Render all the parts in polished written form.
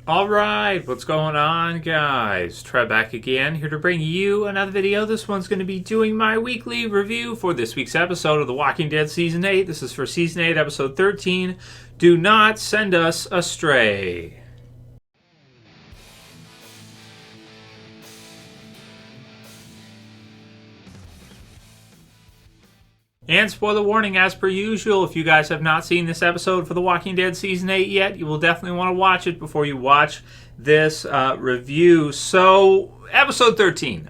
Alright, what's going on, guys? Trev back again, here to bring you another video. This one's going to be doing my weekly review for this week's episode of The Walking Dead Season 8. This is for Season 8, Episode 13, Do Not Send Us Astray. And spoiler warning, as per usual, if you guys have not seen this episode for The Walking Dead Season 8 yet, you will definitely want to watch it before you watch this review. So, episode 13.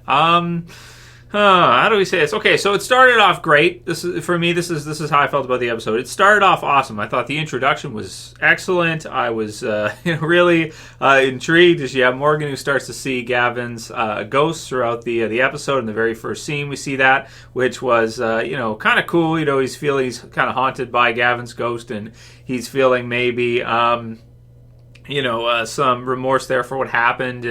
How do we say this? Okay, so it started off great. This is how I felt about the episode. It started off awesome. I thought the introduction was excellent. I was really intrigued as you have Morgan who starts to see Gavin's ghosts throughout the episode. In the very first scene, we see that, which was kind of cool. He's kind of haunted by Gavin's ghost, and he's feeling maybe some remorse there for what happened,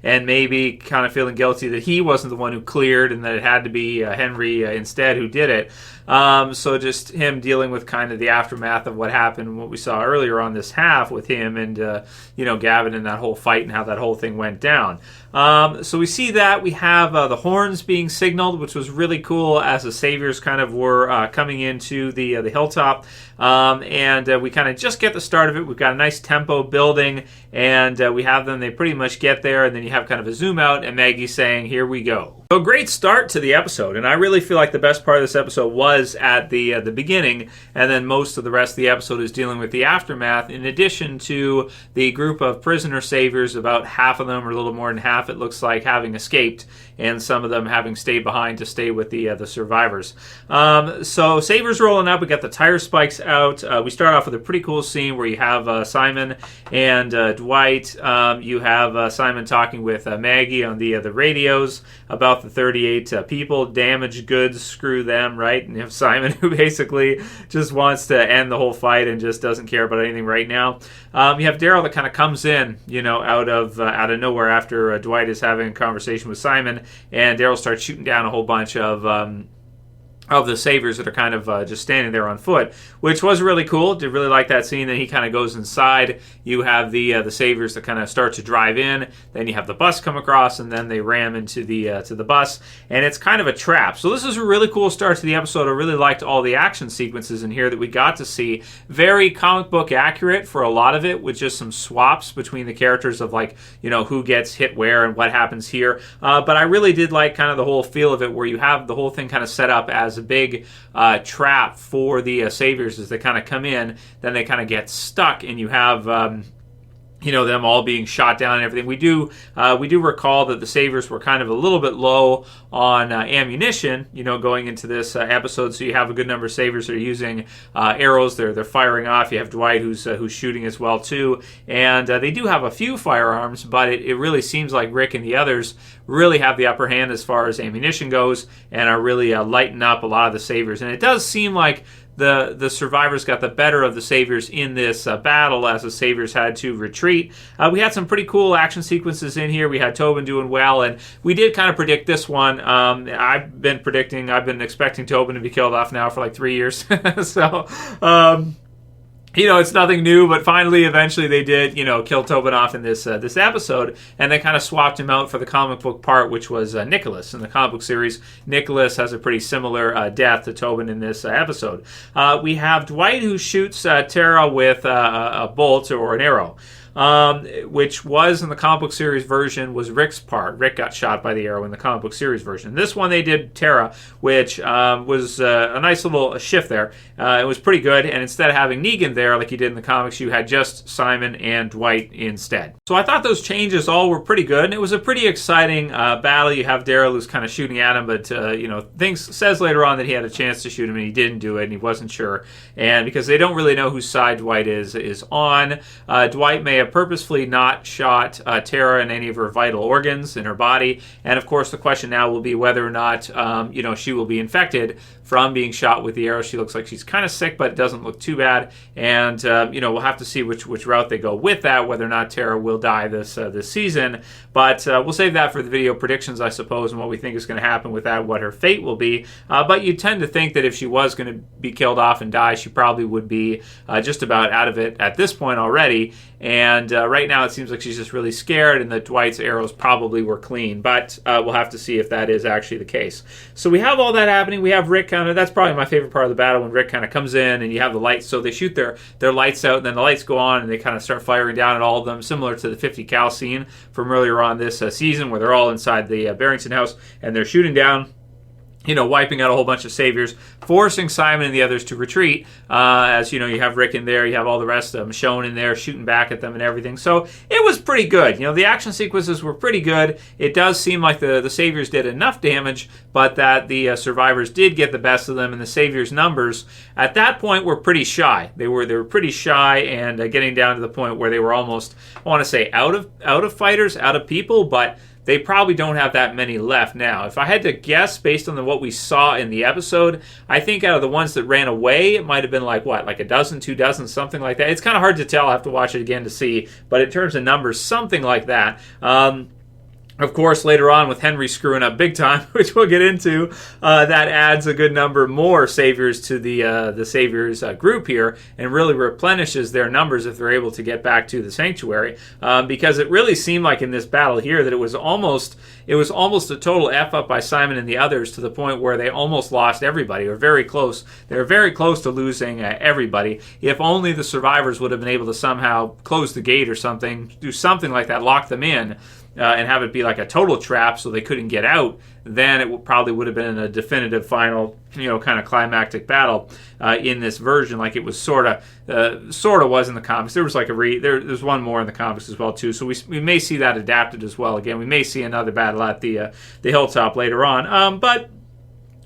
and maybe kind of feeling guilty that he wasn't the one who cleared and that it had to be Henry instead who did it. So just him dealing with kind of the aftermath of what happened and what we saw earlier on this half with him and, Gavin and that whole fight and how that whole thing went down. So we see that. We have the horns being signaled, which was really cool as the Saviors kind of were coming into the Hilltop. And we kind of just get the start of it. We've got a nice tempo building, and we have them. They pretty much get there, and then you have kind of a zoom out, and Maggie saying, "Here we go." So great start to the episode, and I really feel like the best part of this episode was at the beginning, and then most of the rest of the episode is dealing with the aftermath, in addition to the group of prisoner Saviors. About half of them, or a little more than half, it looks like, having escaped, and some of them having stayed behind to stay with the survivors. So Saviors rolling up. We got the tire spikes out. We start off with a pretty cool scene where you have Simon and Dwight. You have Simon talking with Maggie on the radios about the 38 people, damaged goods, screw them, right? And you have Simon who basically just wants to end the whole fight and just doesn't care about anything right now. You have Daryl that kind of comes in, out of nowhere after Dwight is having a conversation with Simon, and Daryl starts shooting down a whole bunch of the Saviors that are kind of just standing there on foot, which was really cool. Did really like that scene. Then he kind of goes inside. You have the Saviors that kind of start to drive in. Then you have the bus come across, and then they ram into the bus, and it's kind of a trap. So this is a really cool start to the episode. I really liked all the action sequences in here that we got to see. Very comic book accurate for a lot of it, with just some swaps between the characters of who gets hit where and what happens here. But I really did like kind of the whole feel of it, where you have the whole thing kind of set up as a big trap for the Saviors as they kind of come in. Then they kind of get stuck, and you have them all being shot down and everything. We do recall that the Saviors were kind of a little bit low on ammunition, going into this episode. So you have a good number of Saviors that are using arrows. They're firing off. You have Dwight who's shooting as well too, and they do have a few firearms, but it really seems like Rick and the others really have the upper hand as far as ammunition goes, and are really lighting up a lot of the Saviors. And it does seem like the survivors got the better of the Saviors in this battle, as the Saviors had to retreat. We had some pretty cool action sequences in here. We had Tobin doing well, and we did kind of predict this one. I've been expecting Tobin to be killed off now for like 3 years. So, it's nothing new, but finally, eventually they did, kill Tobin off in this episode, and they kind of swapped him out for the comic book part, which was Nicholas. In the comic book series, Nicholas has a pretty similar death to Tobin in this episode. We have Dwight who shoots Tara with a bolt or an arrow. Which was in the comic book series version was Rick's part. Rick got shot by the arrow in the comic book series version. This one they did Tara, which was a nice little shift there. It was pretty good, and instead of having Negan there like you did in the comics, you had just Simon and Dwight instead. So I thought those changes all were pretty good, and it was a pretty exciting battle. You have Daryl who's kind of shooting at him, but things says later on that he had a chance to shoot him and he didn't do it, and he wasn't sure. And because they don't really know whose side Dwight is on, Dwight may have purposefully not shot Tara in any of her vital organs in her body, and of course the question now will be whether or not she will be infected from being shot with the arrow. She looks like she's kind of sick, but it doesn't look too bad, and we'll have to see which route they go with that, whether or not Tara will die this season. But we'll save that for the video predictions, I suppose, and what we think is going to happen with that, what her fate will be. But you tend to think that if she was going to be killed off and die, she probably would be just about out of it at this point already. And right now it seems like she's just really scared, and that Dwight's arrows probably were clean. But we'll have to see if that is actually the case. So we have all that happening. We have Rick kind of, that's probably my favorite part of the battle, when Rick kind of comes in and you have the lights. So they shoot their lights out, and then the lights go on, and they kind of start firing down at all of them, similar to the 50 cal scene from earlier on this season, where they're all inside the Barrington house, and they're shooting down, wiping out a whole bunch of saviors, forcing Simon and the others to retreat. As you have Rick in there, you have all the rest of them shown in there, shooting back at them and everything. So it was pretty good. The action sequences were pretty good. It does seem like the saviors did enough damage, but that the survivors did get the best of them, and the saviors' numbers at that point were pretty shy. They were pretty shy, and getting down to the point where they were almost, I want to say, out of fighters, out of people, but they probably don't have that many left now. If I had to guess based on what we saw in the episode, I think out of the ones that ran away, it might have been like a dozen, 2 dozen, something like that. It's kind of hard to tell. I have to watch it again to see. But in terms of numbers, something like that. Of course, later on with Henry screwing up big time, which we'll get into, that adds a good number more saviors to the saviors group here, and really replenishes their numbers if they're able to get back to the sanctuary. Because it really seemed like in this battle here that it was almost a total F up by Simon and the others, to the point where they almost lost everybody, or very close. They were very close to losing everybody. If only the survivors would have been able to somehow close the gate or something, do something like that, lock them in. And have it be like a total trap so they couldn't get out, then it probably would have been a definitive final, kind of climactic battle in this version, like it was sort of was in the comics. There was like there's one more in the comics as well too, so we may see that adapted as well. Again, we may see another battle at the Hilltop later on, but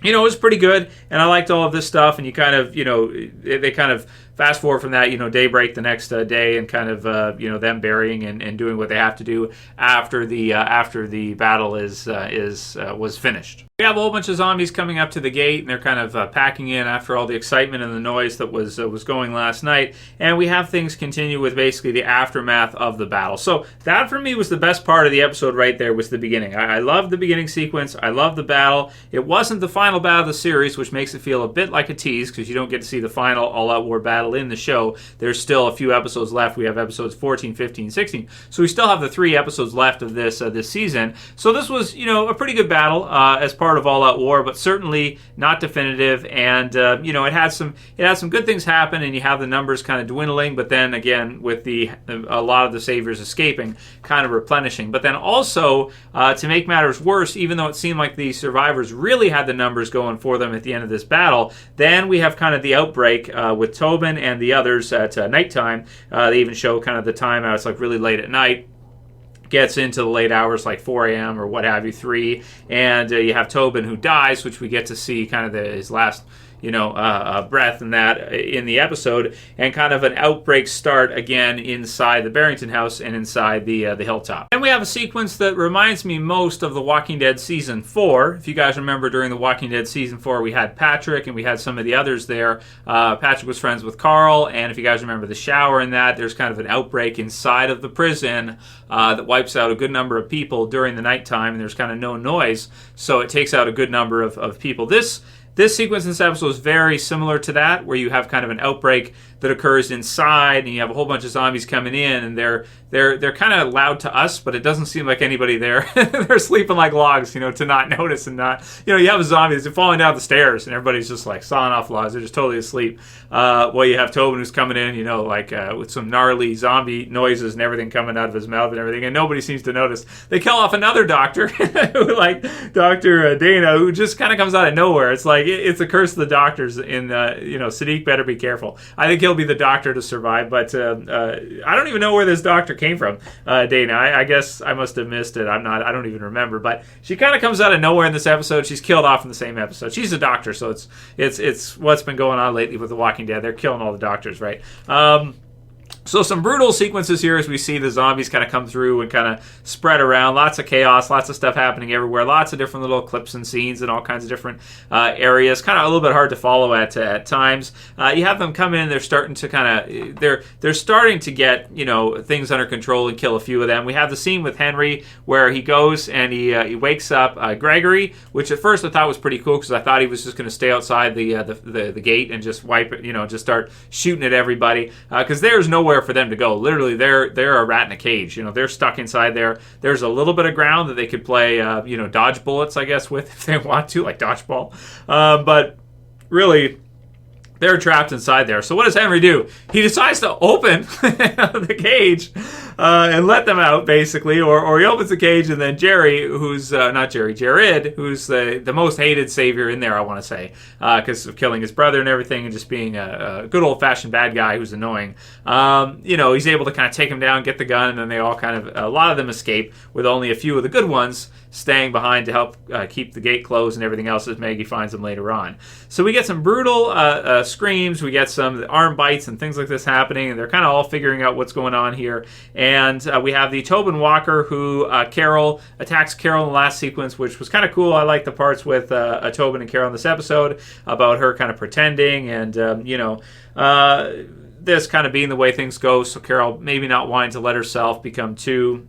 it was pretty good, and I liked all of this stuff. And you kind of, they kind of fast forward from that, daybreak the next day, and kind of, them burying and doing what they have to do after the battle was finished. We have a whole bunch of zombies coming up to the gate, and they're kind of packing in after all the excitement and the noise that was going last night. And we have things continue with basically the aftermath of the battle. So that for me was the best part of the episode right there, was the beginning. I loved the beginning sequence. I loved the battle. It wasn't the final battle of the series, which makes it feel a bit like a tease, because you don't get to see the final all-out war battle in the show. There's still a few episodes left. We have episodes 14, 15, 16. So we still have the 3 episodes left of this season. So this was, a pretty good battle as part of all-out war, but certainly not definitive. And it had some good things happen, and you have the numbers kind of dwindling, but then again with a lot of the saviors escaping, kind of replenishing. But then also to make matters worse, even though it seemed like the survivors really had the numbers going for them at the end of this battle, then we have kind of the outbreak with Tobin and the others at nighttime. They even show kind of the time out. It's like really late at night. Gets into the late hours, like 4 a.m. or what have you, 3, and you have Tobin who dies, which we get to see kind of his last breath in that in the episode, and kind of an outbreak start again inside the Barrington house and inside the Hilltop. And we have a sequence that reminds me most of The Walking Dead Season 4. If you guys remember, during The Walking Dead Season 4, we had Patrick and we had some of the others there. Patrick was friends with Carl, and if you guys remember the shower in that, there's kind of an outbreak inside of the prison that wipes out a good number of people during the nighttime, and there's kind of no noise, so it takes out a good number of people. This sequence in this episode is very similar to that, where you have kind of an outbreak that occurs inside, and you have a whole bunch of zombies coming in, and they're kind of loud to us, but it doesn't seem like anybody there. They're sleeping like logs, to not notice, and not, you have a zombie that's falling down the stairs, and everybody's just like sawing off logs. They're just totally asleep. Well, you have Tobin who's coming in, with some gnarly zombie noises and everything coming out of his mouth and everything, and nobody seems to notice. They kill off another doctor, like Dr. Dana, who just kind of comes out of nowhere. It's like, it's a curse of the doctors. In Sadiq better be careful. I think he'll be the doctor to survive, but I don't even know where this doctor came from. Dana, I guess I must have missed it. I don't even remember. But she kind of comes out of nowhere in this episode. She's killed off in the same episode. She's a doctor, so it's what's been going on lately with The Walking Dead. They're killing all the doctors, right? So some brutal sequences here as we see the zombies kind of come through and kind of spread around. Lots of chaos, lots of stuff happening everywhere. Lots of different little clips and scenes in all kinds of different areas. Kind of a little bit hard to follow at times. You have them come in. They're starting to kind of they're starting to get things under control and kill a few of them. We have the scene with Henry where he goes and he wakes up Gregory, which at first I thought was pretty cool because I thought he was just going to stay outside the gate and just wipe it, just start shooting at everybody because there's nowhere nowhere for them to go. Literally, they're a rat in a cage. They're stuck inside there. There's a little bit of ground that they could play, dodge bullets, I guess, with if they want to, like dodgeball. But really, they're trapped inside there. So what does Henry do? He decides to open the cage and let them out, basically. Or he opens the cage, and then Jared, who's the most hated savior in there, I want to say, because of killing his brother and everything, and just being a good old-fashioned bad guy who's annoying. He's able to kind of take him down, get the gun, and then they all a lot of them escape, with only a few of the good ones staying behind to help keep the gate closed and everything else as Maggie finds them later on. So we get some brutal screams, we get some arm bites and things like this happening, and they're kind of all figuring out what's going on here. And we have the Tobin Walker who attacks Carol in the last sequence, which was kind of cool. I like the parts with Tobin and Carol in this episode about her kind of pretending and, this kind of being the way things go. So Carol maybe not wanting to let herself become too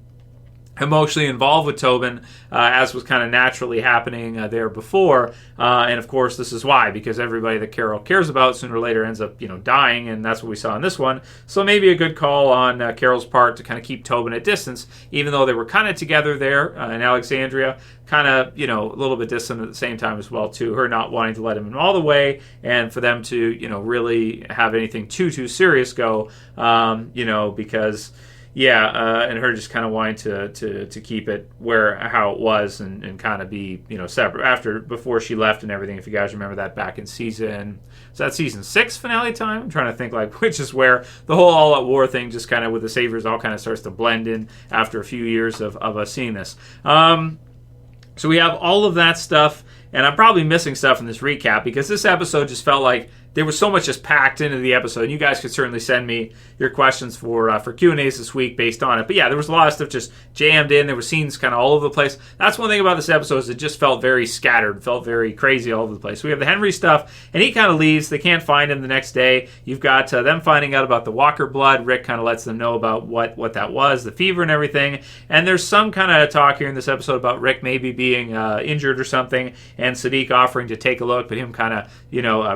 emotionally involved with Tobin, as was kind of naturally happening there before. And of course, this is why, because everybody that Carol cares about sooner or later ends up, dying, and that's what we saw in this one. So maybe a good call on Carol's part to kind of keep Tobin at distance, even though they were kind of together there in Alexandria, kind of, a little bit distant at the same time as well, too. Her not wanting to let him in all the way, and for them to, really have anything too serious go, because... and her just kind of wanting to keep it how it was and kind of be separate before she left and everything. If you guys remember that back in season 6 finale time? I'm trying to think which is where the whole all out war thing just kind of with the Saviors all kind of starts to blend in after a few years of us seeing this. So we have all of that stuff, and I'm probably missing stuff in this recap because this episode just felt like there was so much just packed into the episode. And you guys could certainly send me your questions for Q&As this week based on it. But yeah, there was a lot of stuff just jammed in. There were scenes kind of all over the place. That's one thing about this episode is it just felt very scattered, felt very crazy all over the place. So we have the Henry stuff, and he kind of leaves. They can't find him the next day. You've got them finding out about the Walker blood. Rick kind of lets them know about what that was, the fever and everything. And there's some kind of talk here in this episode about Rick maybe being injured or something, and Sadiq offering to take a look, but him kind of,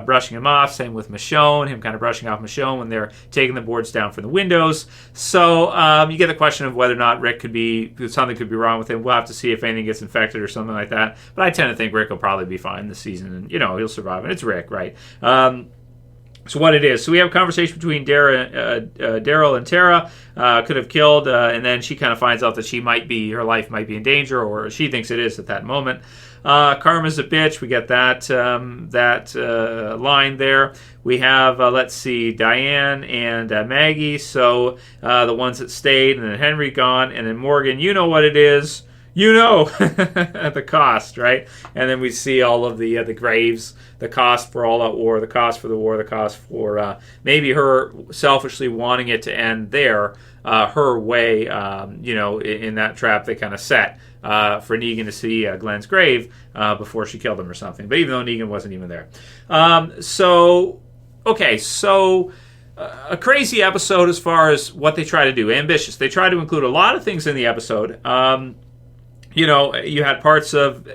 brushing him off. Same with Michonne, him kind of brushing off Michonne when they're taking the boards down from the windows. So you get the question of whether or not something could be wrong with him. We'll have to see if anything gets infected or something like that. But I tend to think Rick will probably be fine this season, and he'll survive. And it's Rick, right? So what it is. So we have a conversation between Daryl and Tara. Could have killed, and then she kind of finds out that her life might be in danger, or she thinks it is at that moment. Karma's a bitch. We get that line there. We have, let's see, Diane and Maggie. So the ones that stayed, and then Henry gone, and then Morgan. You know what it is. The cost, right? And then we see all of the graves, the cost for all out war, the cost for the war, the cost for maybe her selfishly wanting it to end there, her way, in that trap they kind of set for Negan to see Glenn's grave before she killed him or something. But even though Negan wasn't even there. So a crazy episode as far as what they try to do. Ambitious. They try to include a lot of things in the episode. You had parts of,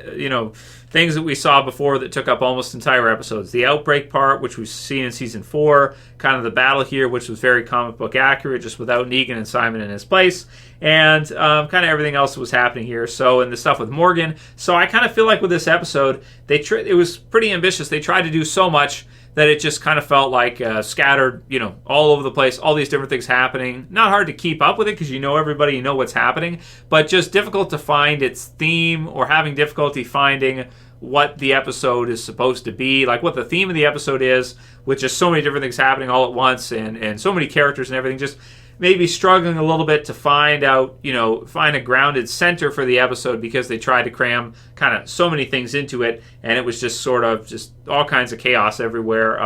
things that we saw before that took up almost entire episodes. The outbreak part, which we've seen in season 4, kind of the battle here, which was very comic book accurate, just without Negan and Simon in his place, and kind of everything else that was happening here. So, and the stuff with Morgan. So I kind of feel like with this episode, it was pretty ambitious. They tried to do so much that it just kind of felt like scattered, all over the place, all these different things happening. Not hard to keep up with it because everybody, what's happening, but just difficult to find its theme or having difficulty finding what the episode is supposed to be, like what the theme of the episode is, with just so many different things happening all at once and so many characters and everything, just maybe struggling a little bit to find a grounded center for the episode because they tried to cram kind of so many things into it, and it was just sort of just all kinds of chaos everywhere,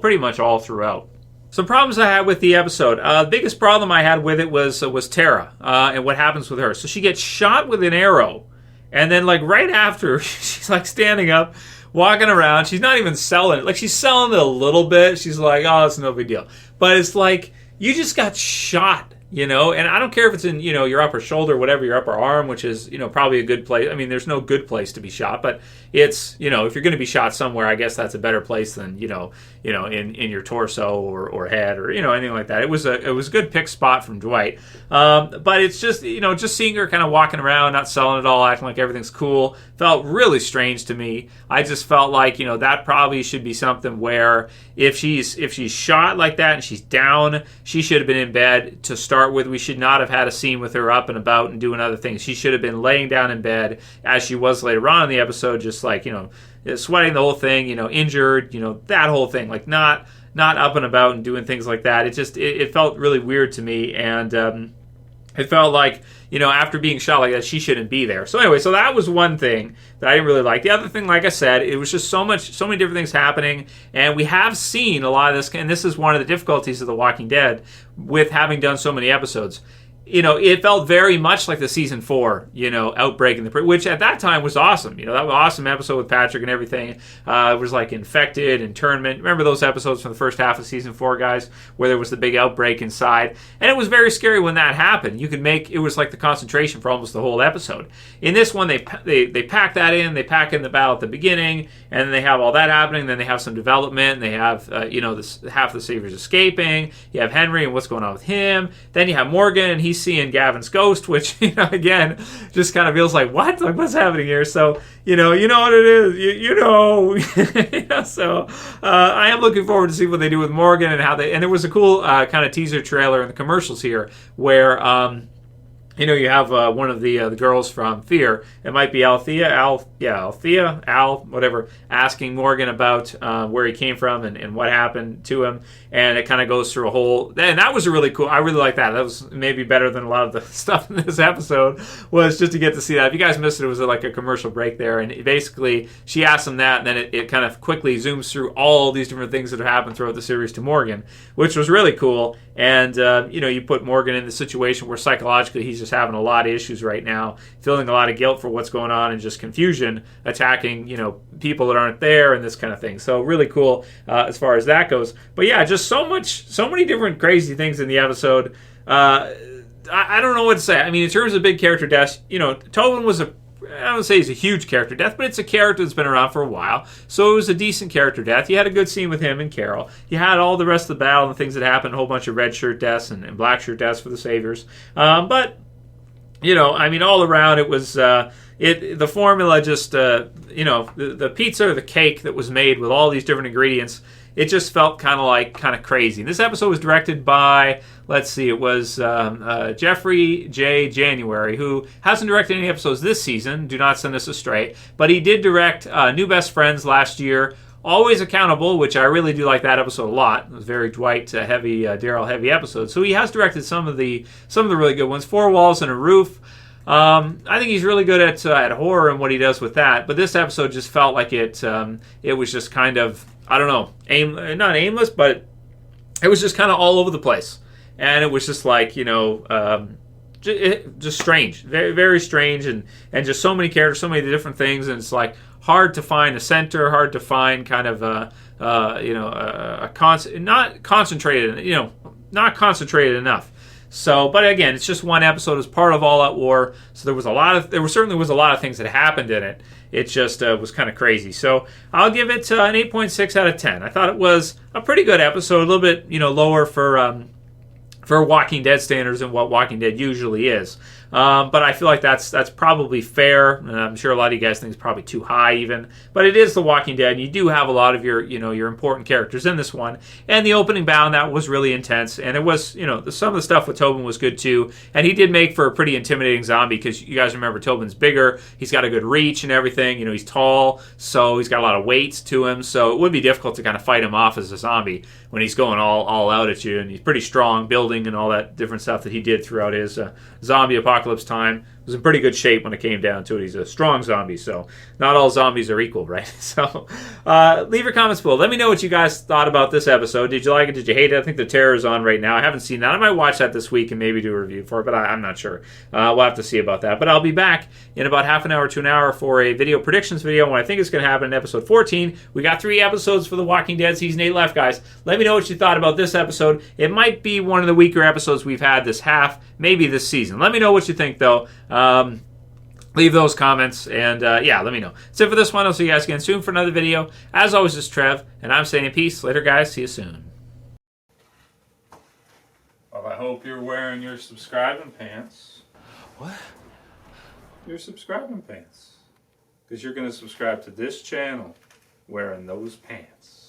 pretty much all throughout. Some problems I had with the episode. The biggest problem I had with it was Tara and what happens with her. So she gets shot with an arrow, and then right after, she's standing up, walking around. She's not even selling it. She's selling it a little bit. She's like, oh, it's no big deal. But it's you just got shot. And I don't care if it's in, your upper shoulder, whatever, your upper arm, which is, probably a good place. I mean, there's no good place to be shot, but it's, if you're going to be shot somewhere, I guess that's a better place than, in your torso or head or, anything like that. It was a good pick spot from Dwight. But it's just, just seeing her kind of walking around, not selling it all, acting like everything's cool, felt really strange to me. I just felt like, that probably should be something where if she's shot like that and she's down, she should have been in bed to start with. We should not have had a scene with her up and about and doing other things. She should have been laying down in bed as she was later on in the episode, just like, sweating the whole thing, injured, that whole thing, like not up and about and doing things like that. It felt really weird to me, and it felt like, after being shot like that, she shouldn't be there. So anyway, so that was one thing that I didn't really like. The other thing, like I said, it was just so many different things happening, and we have seen a lot of this, and this is one of the difficulties of The Walking Dead with having done so many episodes. It felt very much like the season 4, outbreak which at that time was awesome. That was an awesome episode with Patrick and everything. It was like infected, internment. Remember those episodes from the first half of season 4, guys, where there was the big outbreak inside, and it was very scary when that happened. It was like the concentration for almost the whole episode. In this one, they pack that in. They pack in the battle at the beginning, and then they have all that happening. Then they have some development. And they have half the Saviors escaping. You have Henry and what's going on with him. Then you have Morgan, and he's seeing Gavin's ghost, which again just kind of feels like, what, like what's happening here? So you know what it is. So I am looking forward to see what they do with Morgan and how and there was a cool kind of teaser trailer in the commercials here where you have one of the girls from Fear. It might be Althea, whatever, asking Morgan about where he came from and what happened to him. And it kind of goes through a whole... And that was a really cool... I really like that. That was maybe better than a lot of the stuff in this episode, was just to get to see that. If you guys missed it was like a commercial break there. And basically, she asks him that, and then it kind of quickly zooms through all these different things that have happened throughout the series to Morgan, which was really cool. And, you put Morgan in the situation where psychologically he's just having a lot of issues right now, feeling a lot of guilt for what's going on and just confusion, attacking, people that aren't there and this kind of thing. So really cool as far as that goes. But yeah, just so many different crazy things in the episode. I don't know what to say. I mean, in terms of big character deaths, Tobin was I don't say he's a huge character death, but it's a character that's been around for a while. So it was a decent character death. You had a good scene with him and Carol. You had all the rest of the battle and things that happened, a whole bunch of red shirt deaths and black shirt deaths for the Saviors. But all around it was the formula just the pizza or the cake that was made with all these different ingredients. It just felt kind of crazy. This episode was directed by, it was Jeffrey J. January, who hasn't directed any episodes this season. Do not send us astray. But he did direct New Best Friends last year. Always Accountable, which I really do like that episode a lot. It was very Dwight heavy, Daryl heavy episode. So he has directed some of the really good ones. 4 Walls and a Roof. I think he's really good at horror and what he does with that. But this episode just felt like it was just kind of, I don't know, not aimless, but it was just kind of all over the place. And it was just like, just strange, very, very strange, and just so many characters, so many different things, and it's like hard to find a center, hard to find kind of not concentrated enough. So, but again, it's just one episode as part of All Out War. So there certainly was a lot of things that happened in it. It just was kind of crazy. So I'll give it an 8.6 out of 10. I thought it was a pretty good episode, a little bit lower for Walking Dead standards and what Walking Dead usually is. But I feel like that's probably fair, and I'm sure a lot of you guys think it's probably too high even. But it is The Walking Dead, and you do have a lot of your important characters in this one. And the opening battle, that was really intense, and it was, some of the stuff with Tobin was good too. And he did make for a pretty intimidating zombie, because you guys remember Tobin's bigger, he's got a good reach and everything, he's tall, so he's got a lot of weight to him, so it would be difficult to kind of fight him off as a zombie when he's going all out at you, and he's pretty strong, building and all that different stuff that he did throughout his zombie apocalypse apocalypse time was in pretty good shape when it came down to it. He's a strong zombie, so not all zombies are equal, right? So leave your comments below. Let me know what you guys thought about this episode. Did you like it? Did you hate it? I think The Terror is on right now. I haven't seen that. I might watch that this week and maybe do a review for it, but I'm not sure. We'll have to see about that. But I'll be back in about half an hour to an hour for a video predictions video when I think it's going to happen in episode 14. We got 3 episodes for The Walking Dead Season 8 left, guys. Let me know what you thought about this episode. It might be one of the weaker episodes we've had this half, maybe this season. Let me know what you think, though. Leave those comments, and yeah, let me know. That's it for this one. I'll see you guys again soon for another video. As always, it's Trev, and I'm saying peace. Later, guys. See you soon. Well, I hope you're wearing your subscribing pants. What? Your subscribing pants. Because you're going to subscribe to this channel wearing those pants.